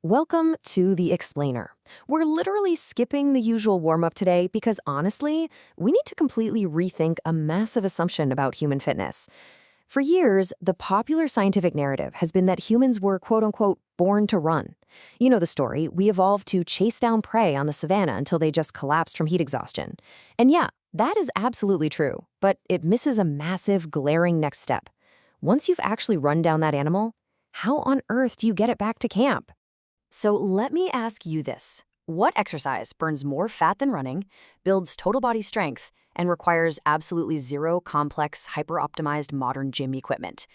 Welcome to The Explainer. We're literally skipping the usual warm-up today because honestly, we need to completely rethink a massive assumption about human fitness. For years, the popular scientific narrative has been that humans were quote-unquote born to run. You know the story, we evolved to chase down prey on the savannah until they just collapsed from heat exhaustion. And yeah, that is absolutely true, but it misses a massive, glaring next step. Once you've actually run down that animal, how on earth do you get it back to camp? So let me ask you this. What exercise burns more fat than running, builds total body strength, and requires absolutely zero complex, hyper-optimized modern gym equipment?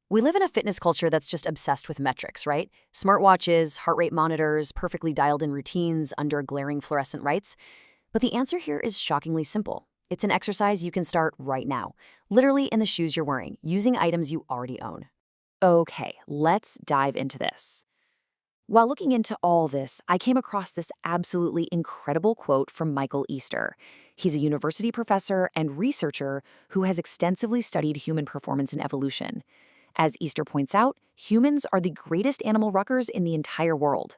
We live in a fitness culture that's just obsessed with metrics, right? Smartwatches, heart rate monitors, perfectly dialed-in routines under glaring fluorescent lights. But the answer here is shockingly simple. It's an exercise you can start right now, literally in the shoes you're wearing, using items you already own. Okay, let's dive into this. While looking into all this, I came across this absolutely incredible quote from Michael Easter. He's a university professor and researcher who has extensively studied human performance and evolution. As Easter points out, humans are the greatest animal ruckers in the entire world.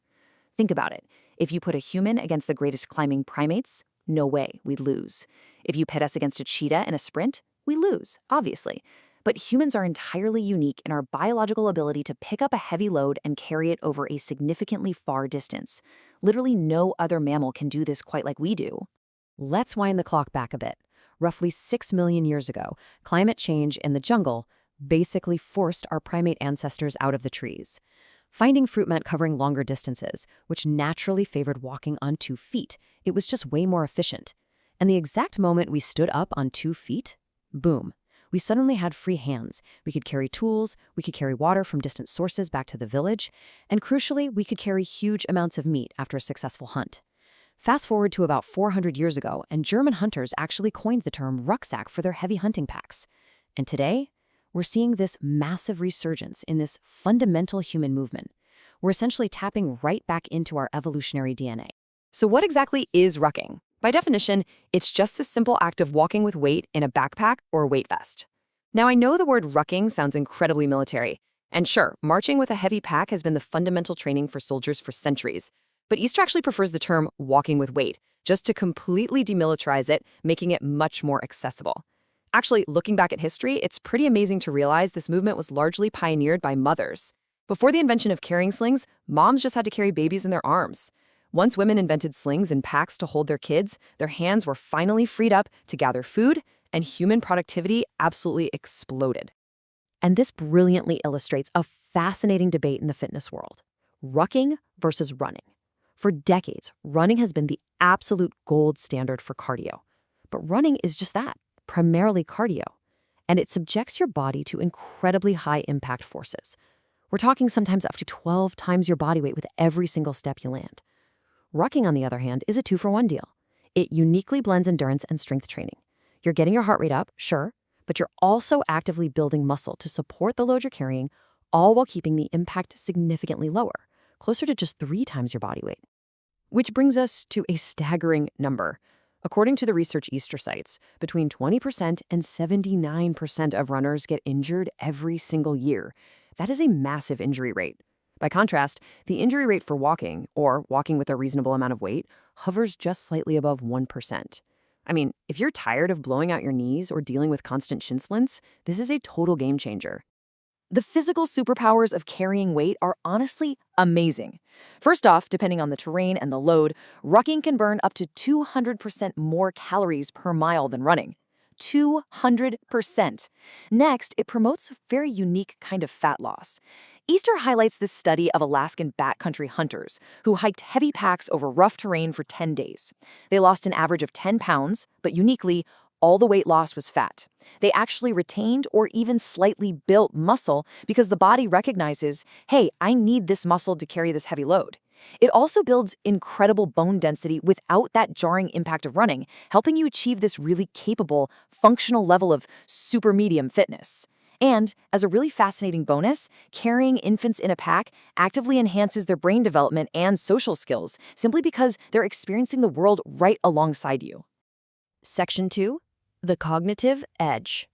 Think about it. If you put a human against the greatest climbing primates, no way, we'd lose. If you pit us against a cheetah in a sprint, we lose, obviously. But humans are entirely unique in our biological ability to pick up a heavy load and carry it over a significantly far distance. Literally no other mammal can do this quite like we do. Let's wind the clock back a bit. Roughly 6 million years ago, climate change in the jungle basically forced our primate ancestors out of the trees. Finding fruit meant covering longer distances, which naturally favored walking on 2 feet. It was just way more efficient. And the exact moment we stood up on 2 feet, boom. We suddenly had free hands. We could carry tools, we could carry water from distant sources back to the village, and crucially, we could carry huge amounts of meat after a successful hunt. Fast forward to about 400 years ago, and German hunters actually coined the term rucksack for their heavy hunting packs. And today, we're seeing this massive resurgence in this fundamental human movement. We're essentially tapping right back into our evolutionary DNA. So what exactly is rucking? By definition, it's just the simple act of walking with weight in a backpack or weight vest. Now, I know the word rucking sounds incredibly military. And sure, marching with a heavy pack has been the fundamental training for soldiers for centuries. But Easter actually prefers the term walking with weight, just to completely demilitarize it, making it much more accessible. Actually, looking back at history, it's pretty amazing to realize this movement was largely pioneered by mothers. Before the invention of carrying slings, moms just had to carry babies in their arms. Once women invented slings and packs to hold their kids, their hands were finally freed up to gather food, and human productivity absolutely exploded. And this brilliantly illustrates a fascinating debate in the fitness world: rucking versus running. For decades, running has been the absolute gold standard for cardio. But running is just that, primarily cardio. And it subjects your body to incredibly high impact forces. We're talking sometimes up to 12 times your body weight with every single step you land. Rucking, on the other hand, is a 2-for-1 deal. It uniquely blends endurance and strength training. You're getting your heart rate up, sure, but you're also actively building muscle to support the load you're carrying, all while keeping the impact significantly lower, closer to just 3 times your body weight. Which brings us to a staggering number. According to the research Easter cites, between 20% and 79% of runners get injured every single year. That is a massive injury rate. By contrast, the injury rate for walking, or walking with a reasonable amount of weight, hovers just slightly above 1%. I mean, if you're tired of blowing out your knees or dealing with constant shin splints, this is a total game changer. The physical superpowers of carrying weight are honestly amazing. First off, depending on the terrain and the load, rucking can burn up to 200% more calories per mile than running. 200%. Next, it promotes a very unique kind of fat loss. Easter highlights this study of Alaskan backcountry hunters who hiked heavy packs over rough terrain for 10 days. They lost an average of 10 pounds, but uniquely, all the weight loss was fat. They actually retained or even slightly built muscle because the body recognizes, hey, I need this muscle to carry this heavy load. It also builds incredible bone density without that jarring impact of running, helping you achieve this really capable, functional level of super medium fitness. And, as a really fascinating bonus, carrying infants in a pack actively enhances their brain development and social skills, simply because they're experiencing the world right alongside you. Section 2. The cognitive edge.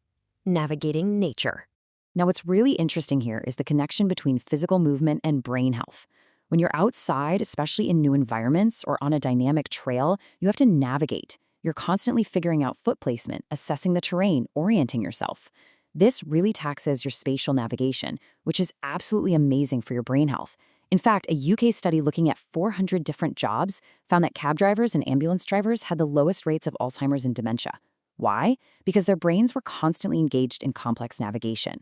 Navigating nature. Now, what's really interesting here is the connection between physical movement and brain health. When you're outside, especially in new environments or on a dynamic trail, you have to navigate. You're constantly figuring out foot placement, assessing the terrain, orienting yourself. This really taxes your spatial navigation, which is absolutely amazing for your brain health. In fact, a UK study looking at 400 different jobs found that cab drivers and ambulance drivers had the lowest rates of Alzheimer's and dementia. Why? Because their brains were constantly engaged in complex navigation.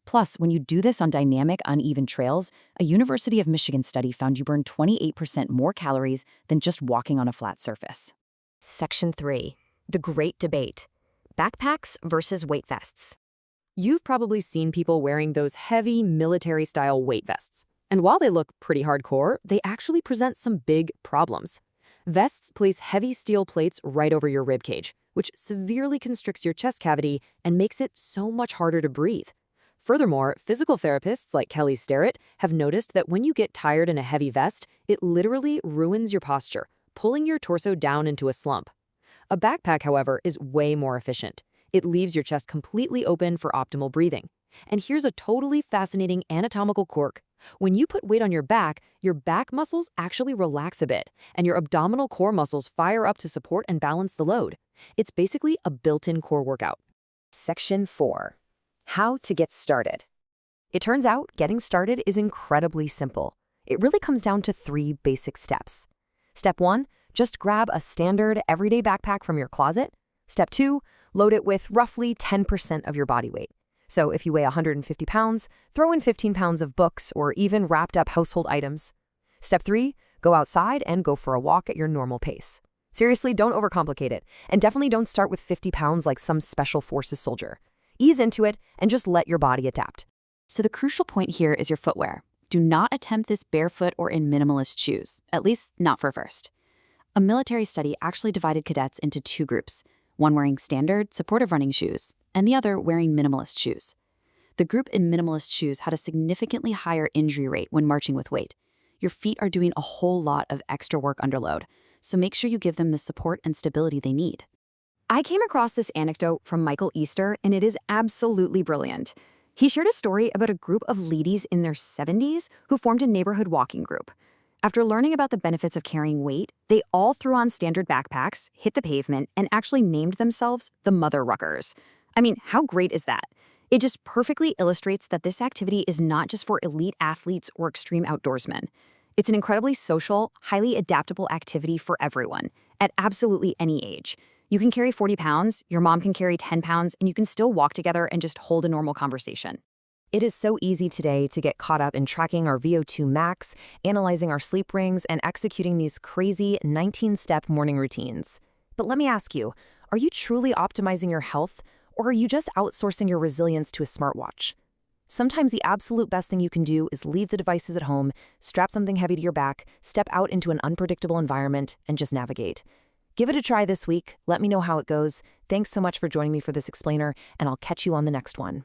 Plus, when you do this on dynamic, uneven trails, a University of Michigan study found you burn 28% more calories than just walking on a flat surface. Section 3. The Great Debate. Backpacks versus weight vests. You've probably seen people wearing those heavy military-style weight vests. And while they look pretty hardcore, they actually present some big problems. Vests place heavy steel plates right over your rib cage, which severely constricts your chest cavity and makes it so much harder to breathe. Furthermore, physical therapists like Kelly Starrett have noticed that when you get tired in a heavy vest, it literally ruins your posture, pulling your torso down into a slump. A backpack, however, is way more efficient. It leaves your chest completely open for optimal breathing. And here's a totally fascinating anatomical quirk. When you put weight on your back muscles actually relax a bit, and your abdominal core muscles fire up to support and balance the load. It's basically a built-in core workout. Section 4. How to get started. It turns out getting started is incredibly simple. It really comes down to 3 basic steps. Step 1, just grab a standard everyday backpack from your closet. Step 2, load it with roughly 10% of your body weight. So if you weigh 150 pounds, throw in 15 pounds of books or even wrapped up household items. Step 3, go outside and go for a walk at your normal pace. Seriously, don't overcomplicate it, and definitely don't start with 50 pounds like some special forces soldier. Ease into it and just let your body adapt. So the crucial point here is your footwear. Do not attempt this barefoot or in minimalist shoes, at least not for first. A military study actually divided cadets into 2 groups, one wearing standard, supportive running shoes, and the other wearing minimalist shoes. The group in minimalist shoes had a significantly higher injury rate when marching with weight. Your feet are doing a whole lot of extra work under load, so make sure you give them the support and stability they need. I came across this anecdote from Michael Easter, and it is absolutely brilliant. He shared a story about a group of ladies in their 70s who formed a neighborhood walking group. After learning about the benefits of carrying weight, they all threw on standard backpacks, hit the pavement, and actually named themselves the Mother Ruckers. I mean, how great is that? It just perfectly illustrates that this activity is not just for elite athletes or extreme outdoorsmen. It's an incredibly social, highly adaptable activity for everyone, at absolutely any age. You can carry 40 pounds, your mom can carry 10 pounds, and you can still walk together and just hold a normal conversation. It is so easy today to get caught up in tracking our VO2 max, analyzing our sleep rings, and executing these crazy 19-step morning routines. But let me ask you, are you truly optimizing your health, or are you just outsourcing your resilience to a smartwatch? Sometimes the absolute best thing you can do is leave the devices at home, strap something heavy to your back, step out into an unpredictable environment, and just navigate. Give it a try this week. Let me know how it goes. Thanks so much for joining me for this explainer, and I'll catch you on the next one.